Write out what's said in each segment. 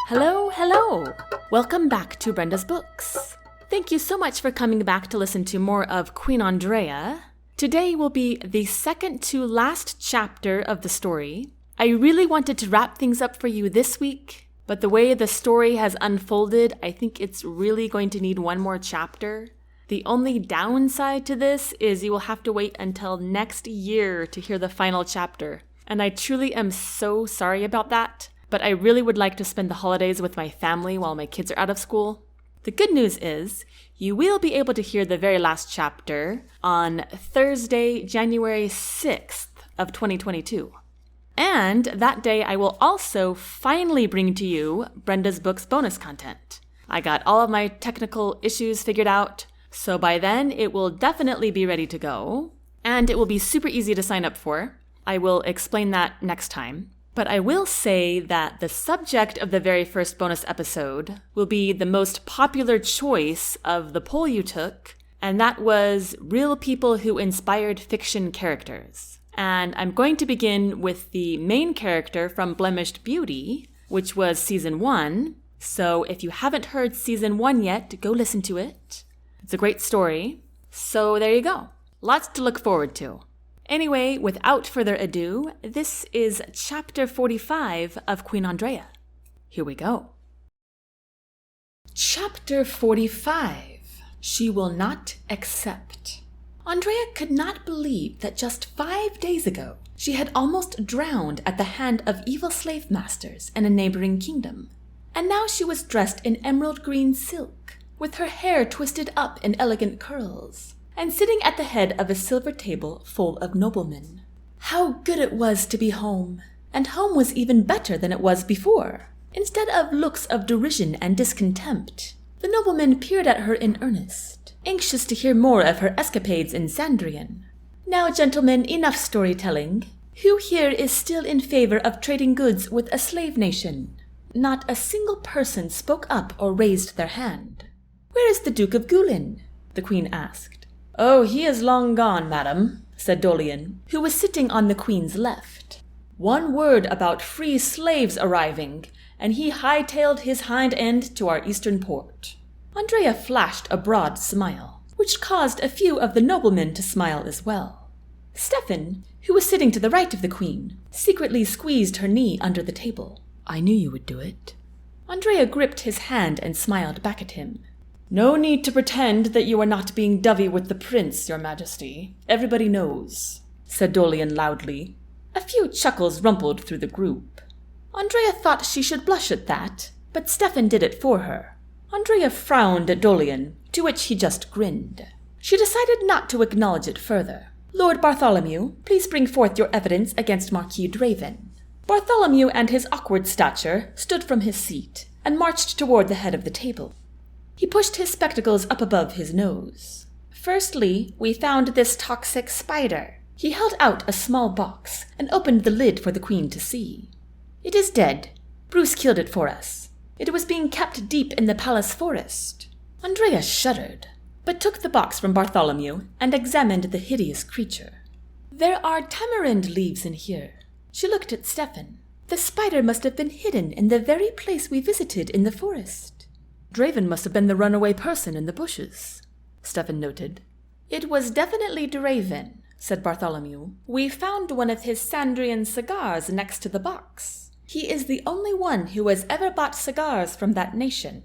Hello, hello! Welcome back to Brenda's Books. Thank you so much for coming back to listen to more of Queen Andraya. Today will be the second to last chapter of the story. I really wanted to wrap things up for you this week, but the way the story has unfolded, I think it's really going to need one more chapter. The only downside to this is you will have to wait until next year to hear the final chapter. And I truly am so sorry about that, but I really would like to spend the holidays with my family while my kids are out of school. The good news is, you will be able to hear the very last chapter on Thursday, January 6th of 2022. And that day I will also finally bring to you Brenda's Books bonus content. I got all of my technical issues figured out, so by then it will definitely be ready to go, and it will be super easy to sign up for. I will explain that next time. But I will say that the subject of the very first bonus episode will be the most popular choice of the poll you took, and that was real people who inspired fiction characters. And I'm going to begin with the main character from Blemished Beauty, which was Season 1. So if you haven't heard Season 1 yet, go listen to it. It's a great story. So there you go. Lots to look forward to. Anyway, without further ado, this is Chapter 45 of Queen Andraya. Here we go. Chapter 45. She Will Not Accept. Andraya could not believe that just 5 days ago, she had almost drowned at the hand of evil slave masters in a neighboring kingdom. And now she was dressed in emerald green silk, with her hair twisted up in elegant curls, and sitting at the head of a silver table full of noblemen. How good it was to be home, and home was even better than it was before. Instead of looks of derision and discontempt, the noblemen peered at her in earnest, anxious to hear more of her escapades in Sandrian. Now, gentlemen, enough storytelling. Who here is still in favor of trading goods with a slave nation? Not a single person spoke up or raised their hand. Where is the Duke of Gulen? The queen asked. Oh, he is long gone, madam, said Dolion, who was sitting on the queen's left. One word about free slaves arriving, and he hightailed his hind end to our eastern port. Andraya flashed a broad smile, which caused a few of the noblemen to smile as well. Steffan, who was sitting to the right of the queen, secretly squeezed her knee under the table. I knew you would do it. Andraya gripped his hand and smiled back at him. No need to pretend that you are not being dovey with the prince, your majesty. Everybody knows, said Dolion loudly. A few chuckles rumbled through the group. Andraya thought she should blush at that, but Steffan did it for her. Andraya frowned at Dolion, to which he just grinned. She decided not to acknowledge it further. Lord Bartholomew, please bring forth your evidence against Marquis Draven. Bartholomew and his awkward stature stood from his seat and marched toward the head of the table. He pushed his spectacles up above his nose. Firstly, we found this toxic spider. He held out a small box and opened the lid for the queen to see. It is dead. Bruce killed it for us. It was being kept deep in the palace forest. Andraya shuddered, but took the box from Bartholomew and examined the hideous creature. There are tamarind leaves in here. She looked at Steffan. The spider must have been hidden in the very place we visited in the forest. Draven must have been the runaway person in the bushes, Steffan noted. It was definitely Draven, said Bartholomew. We found one of his Sandrian cigars next to the box. He is the only one who has ever bought cigars from that nation.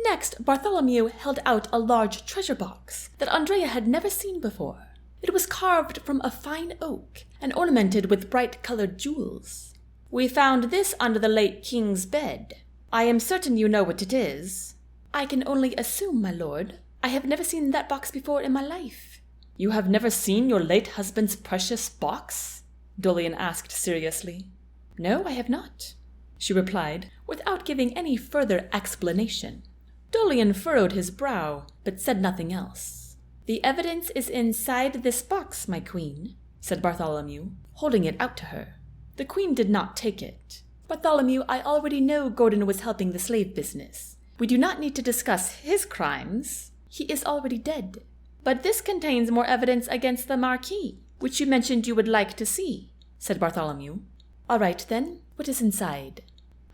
Next, Bartholomew held out a large treasure box that Andraya had never seen before. It was carved from a fine oak and ornamented with bright-colored jewels. We found this under the late king's bed. I am certain you know what it is. I can only assume, my lord. I have never seen that box before in my life. You have never seen your late husband's precious box? Dolion asked seriously. No, I have not, she replied, without giving any further explanation. Dolion furrowed his brow, but said nothing else. The evidence is inside this box, my queen, said Bartholomew, holding it out to her. The queen did not take it. Bartholomew, I already know Gordon was helping the slave business. We do not need to discuss his crimes. He is already dead. But this contains more evidence against the Marquis, which you mentioned you would like to see, said Bartholomew. All right, then. What is inside?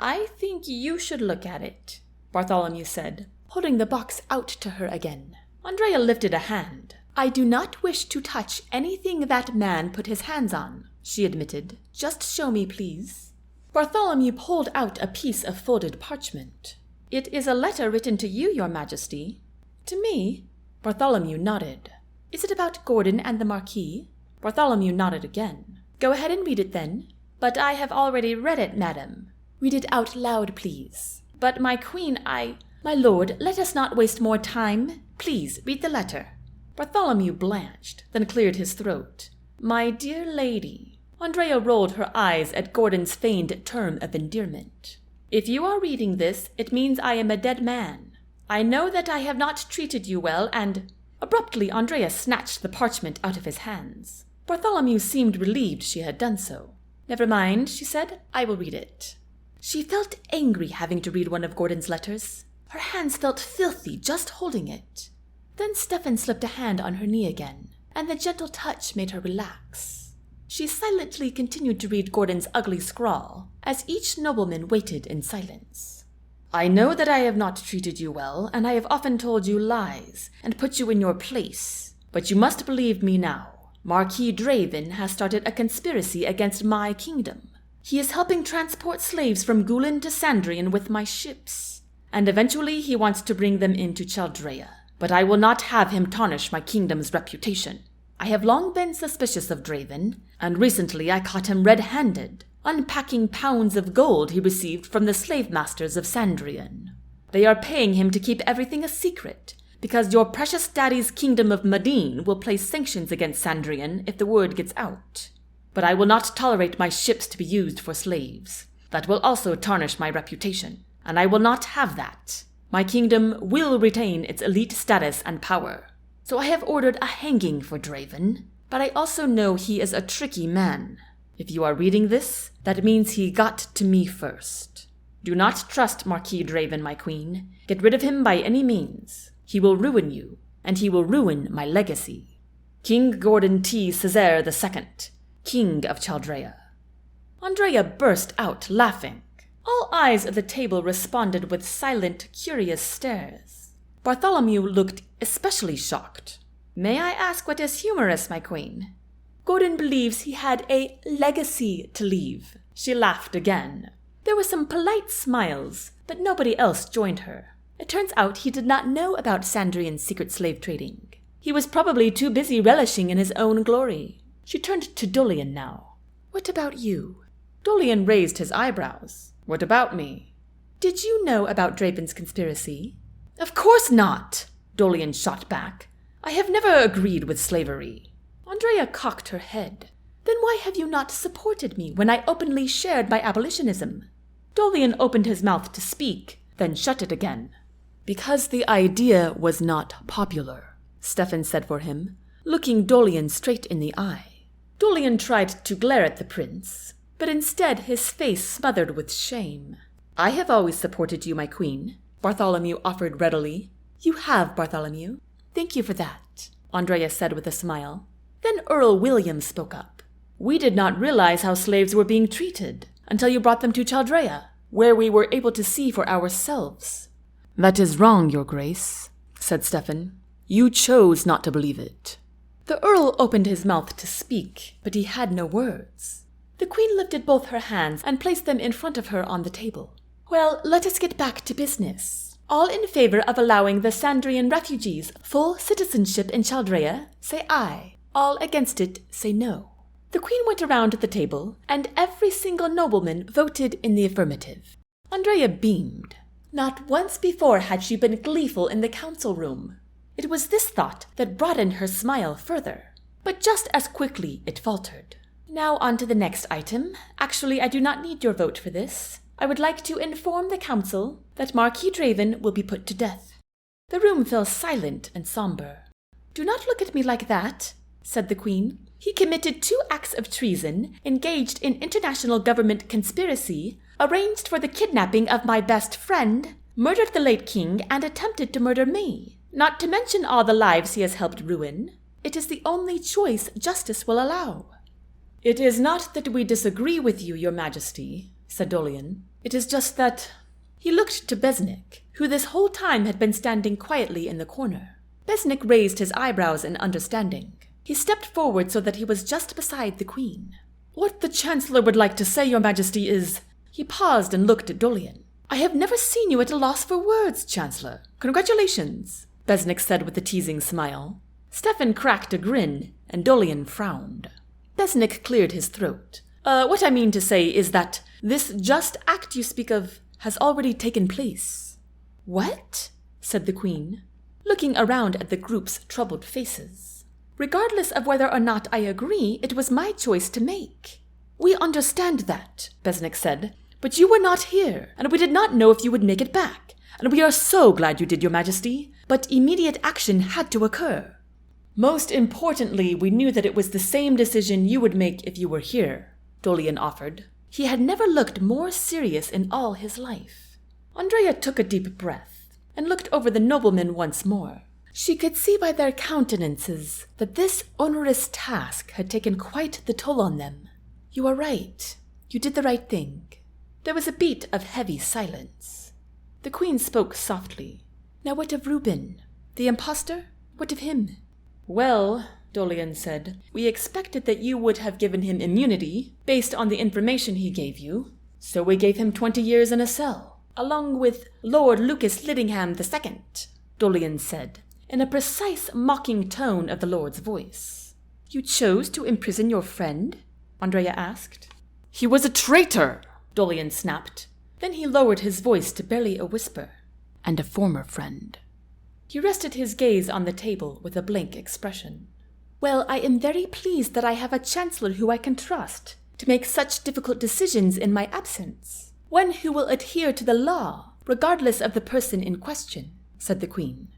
I think you should look at it, Bartholomew said, holding the box out to her again. Andraya lifted a hand. I do not wish to touch anything that man put his hands on, she admitted. Just show me, please. Bartholomew pulled out a piece of folded parchment. It is a letter written to you, Your Majesty. To me? Bartholomew nodded. Is it about Gordon and the Marquis? Bartholomew nodded again. Go ahead and read it then. But I have already read it, madam. Read it out loud, please. But my queen, My lord, let us not waste more time. Please, read the letter. Bartholomew blanched, then cleared his throat. My dear lady. Andraya rolled her eyes at Gordon's feigned term of endearment. If you are reading this, it means I am a dead man. I know that I have not treated you well, and... Abruptly, Andraya snatched the parchment out of his hands. Bartholomew seemed relieved she had done so. Never mind, she said. I will read it. She felt angry having to read one of Gordon's letters. Her hands felt filthy just holding it. Then Steffan slipped a hand on her knee again, and the gentle touch made her relax. She silently continued to read Gordon's ugly scrawl, as each nobleman waited in silence. I know that I have not treated you well, and I have often told you lies, and put you in your place. But you must believe me now. Marquis Draven has started a conspiracy against my kingdom. He is helping transport slaves from Gulen to Sandrian with my ships, and eventually he wants to bring them into Chaldrea. But I will not have him tarnish my kingdom's reputation. I have long been suspicious of Draven, and recently I caught him red-handed, unpacking pounds of gold he received from the slave masters of Sandrian. They are paying him to keep everything a secret, because your precious daddy's kingdom of Madine will place sanctions against Sandrian if the word gets out. But I will not tolerate my ships to be used for slaves. That will also tarnish my reputation, and I will not have that. My kingdom will retain its elite status and power. So I have ordered a hanging for Draven, but I also know he is a tricky man. If you are reading this, that means he got to me first. Do not trust Marquis Draven, my queen. Get rid of him by any means. He will ruin you, and he will ruin my legacy. King Gordon T. Césaire II, King of Chaldrea. Andraya burst out laughing. All eyes at the table responded with silent, curious stares. Bartholomew looked especially shocked. May I ask what is humorous, my queen? Gordon believes he had a legacy to leave. She laughed again. There were some polite smiles, but nobody else joined her. It turns out he did not know about Sandrian's secret slave trading. He was probably too busy relishing in his own glory. She turned to Dolion now. What about you? Dolion raised his eyebrows. What about me? Did you know about Draven's conspiracy? Of course not, Dolion shot back. I have never agreed with slavery. Andraya cocked her head. Then why have you not supported me when I openly shared my abolitionism? Dolion opened his mouth to speak, then shut it again. Because the idea was not popular, Steffan said for him, looking Dolion straight in the eye. Dolion tried to glare at the prince, but instead his face smothered with shame. I have always supported you, my queen, Bartholomew offered readily. You have, Bartholomew. Thank you for that, Andraya said with a smile. Then Earl William spoke up. We did not realize how slaves were being treated until you brought them to Chaldrea, where we were able to see for ourselves. That is wrong, Your Grace, said Steffan. You chose not to believe it. The Earl opened his mouth to speak, but he had no words. The Queen lifted both her hands and placed them in front of her on the table. Well, let us get back to business. All in favor of allowing the Sandrian refugees full citizenship in Chaldrea, say aye. All against it, say no. The Queen went around the table, and every single nobleman voted in the affirmative. Andraya beamed. Not once before had she been gleeful in the council room. It was this thought that broadened her smile further. But just as quickly it faltered. Now on to the next item. Actually, I do not need your vote for this. I would like to inform the council that Marquis Draven will be put to death. The room fell silent and somber. Do not look at me like that, said the Queen. He committed 2 acts of treason, engaged in international government conspiracy, arranged for the kidnapping of my best friend, murdered the late king, and attempted to murder me. Not to mention all the lives he has helped ruin. It is the only choice justice will allow. "It is not that we disagree with you, your majesty," said Dolion. "It is just that—" He looked to Besnik, who this whole time had been standing quietly in the corner. Besnik raised his eyebrows in understanding. He stepped forward so that he was just beside the queen. "What the Chancellor would like to say, your majesty, is—" He paused and looked at Dolion. "I have never seen you at a loss for words, Chancellor. Congratulations," Besnik said with a teasing smile. Steffan cracked a grin, and Dolion frowned. Besnik cleared his throat. What I mean to say is that this just act you speak of has already taken place." "What?" said the queen, looking around at the group's troubled faces. "Regardless of whether or not I agree, it was my choice to make." "We understand that," Besnik said, "but you were not here, and we did not know if you would make it back, and we are so glad you did, your majesty, but immediate action had to occur." "Most importantly, we knew that it was the same decision you would make if you were here," Dolion offered. He had never looked more serious in all his life. Andraya took a deep breath and looked over the noblemen once more. She could see by their countenances that this onerous task had taken quite the toll on them. "You are right. You did the right thing." There was a beat of heavy silence. The queen spoke softly. "Now what of Reuben? The impostor? What of him?" "Well," Dolion said, "we expected that you would have given him immunity based on the information he gave you, so we gave him 20 years in a cell, along with Lord Lucas Liddingham II, Dolion said, in a precise mocking tone of the Lord's voice. "You chose to imprison your friend?" Andraya asked. "He was a traitor!" Dolion snapped. Then he lowered his voice to barely a whisper. "And a former friend." He rested his gaze on the table with a blank expression. "Well, I am very pleased that I have a chancellor who I can trust to make such difficult decisions in my absence. One who will adhere to the law, regardless of the person in question," said the queen.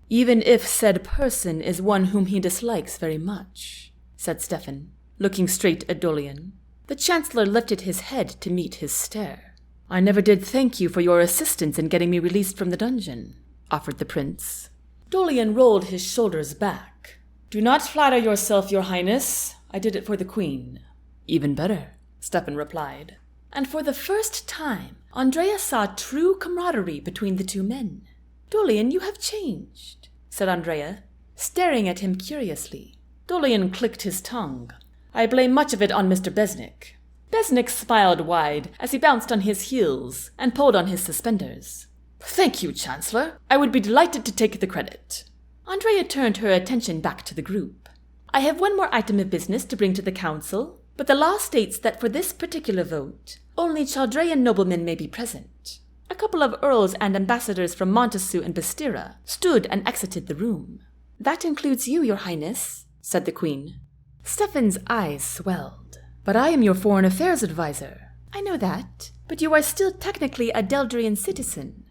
"Even if said person is one whom he dislikes very much," said Steffan, looking straight at Dolion. The chancellor lifted his head to meet his stare. "I never did thank you for your assistance in getting me released from the dungeon," offered the prince. Dolion rolled his shoulders back. "Do not flatter yourself, your highness. I did it for the queen." "Even better," Steffan replied. And for the first time, Andraya saw true camaraderie between the two men. "Dolion, you have changed," said Andraya, staring at him curiously. Dolion clicked his tongue. "I blame much of it on Mr. Besnik." Besnik smiled wide as he bounced on his heels and pulled on his suspenders. "Thank you, Chancellor. I would be delighted to take the credit." Andraya turned her attention back to the group. "I have one more item of business to bring to the council, but the law states that for this particular vote, only Chaldrayan noblemen may be present." A couple of earls and ambassadors from Montessu and Bastira stood and exited the room. "That includes you, your highness," said the queen. Steffan's eyes swelled. "But I am your foreign affairs advisor." "I know that, but you are still technically a Deldrian citizen."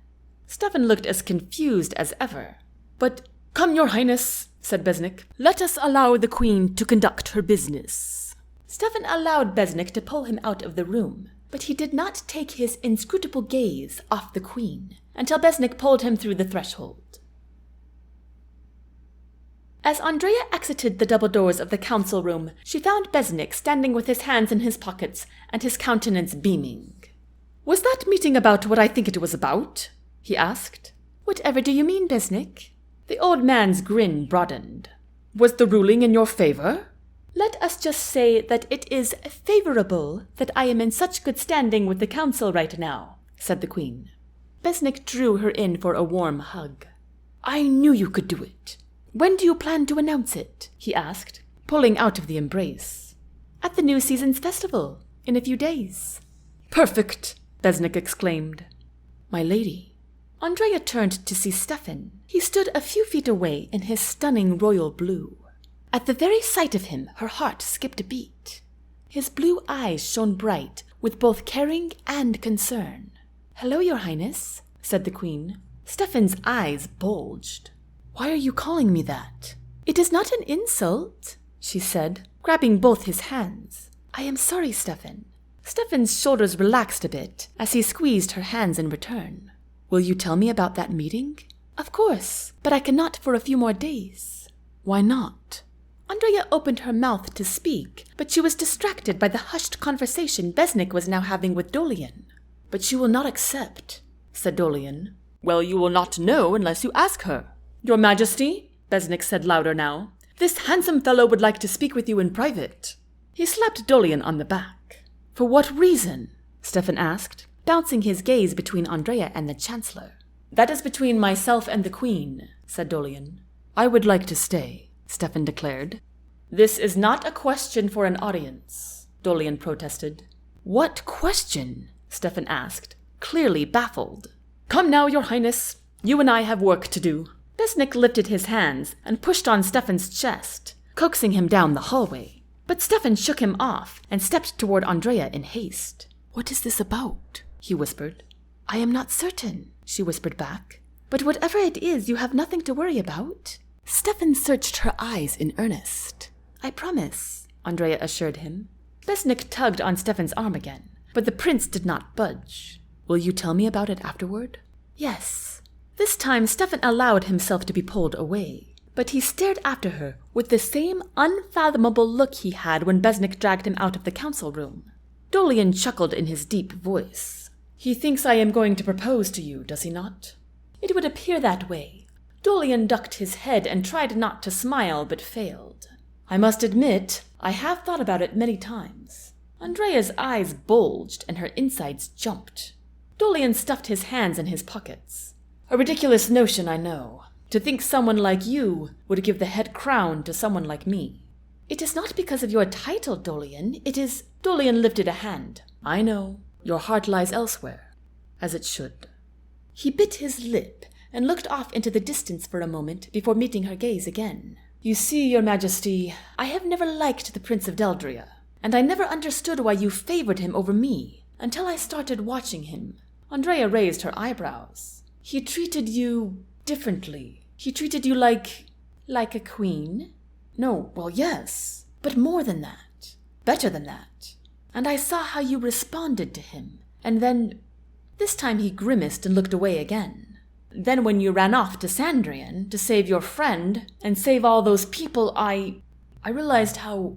Steffan looked as confused as ever. "But come, your highness," said Besnik. "Let us allow the queen to conduct her business." Steffan allowed Besnik to pull him out of the room, but he did not take his inscrutable gaze off the queen until Besnik pulled him through the threshold. As Andraya exited the double doors of the council room, she found Besnik standing with his hands in his pockets and his countenance beaming. "Was that meeting about what I think it was about?" he asked. "Whatever do you mean, Besnik?" The old man's grin broadened. "Was the ruling in your favor?" "Let us just say that it is favorable that I am in such good standing with the council right now," said the queen. Besnik drew her in for a warm hug. "I knew you could do it. When do you plan to announce it?" he asked, pulling out of the embrace. "At the New Season's Festival, in a few days." "Perfect!" Besnik exclaimed. "My lady." Andraya turned to see Steffan. He stood a few feet away in his stunning royal blue. At the very sight of him, her heart skipped a beat. His blue eyes shone bright with both caring and concern. "Hello, your highness," said the queen. Steffan's eyes bulged. "Why are you calling me that?" "It is not an insult," she said, grabbing both his hands. "I am sorry, Steffan." Steffan's shoulders relaxed a bit as he squeezed her hands in return. "Will you tell me about that meeting?" "Of course, but I cannot for a few more days." "Why not?" Andraya opened her mouth to speak, but she was distracted by the hushed conversation Besnik was now having with Dolion. "But she will not accept," said Dolion. "Well, you will not know unless you ask her." "Your Majesty," Besnik said louder now, "this handsome fellow would like to speak with you in private." He slapped Dolion on the back. "For what reason?" Steffan asked, bouncing his gaze between Andraya and the Chancellor. "That is between myself and the Queen," said Dolion. "I would like to stay," Steffan declared. "This is not a question for an audience," Dolion protested. "What question?" Steffan asked, clearly baffled. "Come now, Your Highness. You and I have work to do." Besnik lifted his hands and pushed on Steffan's chest, coaxing him down the hallway. But Steffan shook him off and stepped toward Andraya in haste. "What is this about?" he whispered. "I am not certain," she whispered back. "But whatever it is, you have nothing to worry about." Steffan searched her eyes in earnest. "I promise," Andraya assured him. Besnik tugged on Steffan's arm again, but the prince did not budge. "Will you tell me about it afterward?" "Yes." This time Steffan allowed himself to be pulled away, but he stared after her with the same unfathomable look he had when Besnik dragged him out of the council room. Dolion chuckled in his deep voice. "He thinks I am going to propose to you, does he not?" It would appear that way. Dolion ducked his head and tried not to smile, but failed. "I must admit, I have thought about it many times." Andraya's eyes bulged and her insides jumped. Dolion stuffed his hands in his pockets. "A ridiculous notion, I know. To think someone like you would give the head crown to someone like me." "It is not because of your title, Dolion. It is—" Dolion lifted a hand. "I know. Your heart lies elsewhere, as it should." He bit his lip and looked off into the distance for a moment before meeting her gaze again. "You see, Your Majesty, I have never liked the Prince of Deldria, and I never understood why you favored him over me until I started watching him." Andraya raised her eyebrows. "He treated you differently. He treated you like a queen?" "No, well, yes, but more than that. Better than that. And I saw how you responded to him, and then—" This time he grimaced and looked away again. "Then when you ran off to Sandrian to save your friend and save all those people, I realized how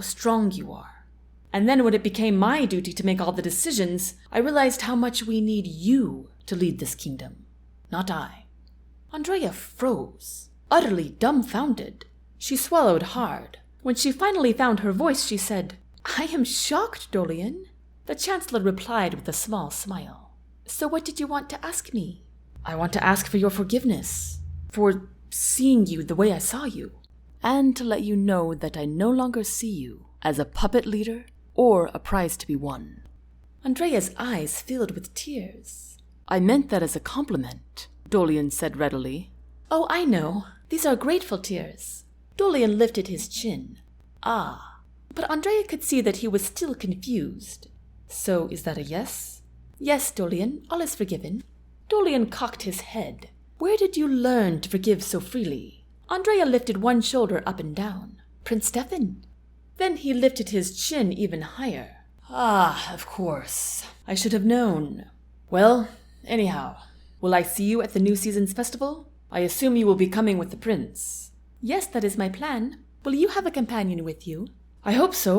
strong you are. And then when it became my duty to make all the decisions, I realized how much we need you to lead this kingdom, not I." Andraya froze, utterly dumbfounded. She swallowed hard. When she finally found her voice, she said, "I am shocked, Dolion." The Chancellor replied with a small smile. "So what did you want to ask me?" "I want to ask for your forgiveness, for seeing you the way I saw you, and to let you know that I no longer see you as a puppet leader or a prize to be won." Andraya's eyes filled with tears. "I meant that as a compliment," Dolion said readily. "Oh, I know. These are grateful tears." Dolion lifted his chin. "Ah." But Andraya could see that he was still confused. "So is that a yes?" "Yes, Dolion, all is forgiven." Dolion cocked his head. "Where did you learn to forgive so freely?" Andraya lifted one shoulder up and down. "Prince Steffan." Then he lifted his chin even higher. "Ah, of course. I should have known. Well, anyhow, will I see you at the New Season's festival? I assume you will be coming with the prince." "Yes, that is my plan. Will you have a companion with you?" "I hope so.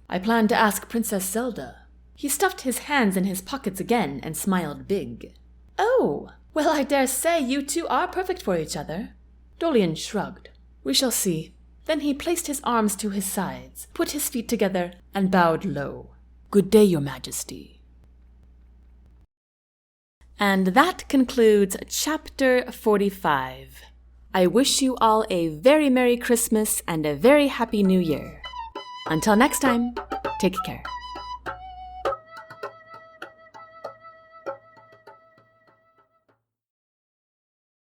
I plan to ask Princess Zelda." He stuffed his hands in his pockets again and smiled big. "Oh, well, I dare say you two are perfect for each other." Dolion shrugged. "We shall see." Then he placed his arms to his sides, put his feet together, and bowed low. "Good day, Your Majesty." And that concludes Chapter 45. I wish you all a very Merry Christmas and a very Happy New Year. Until next time, take care.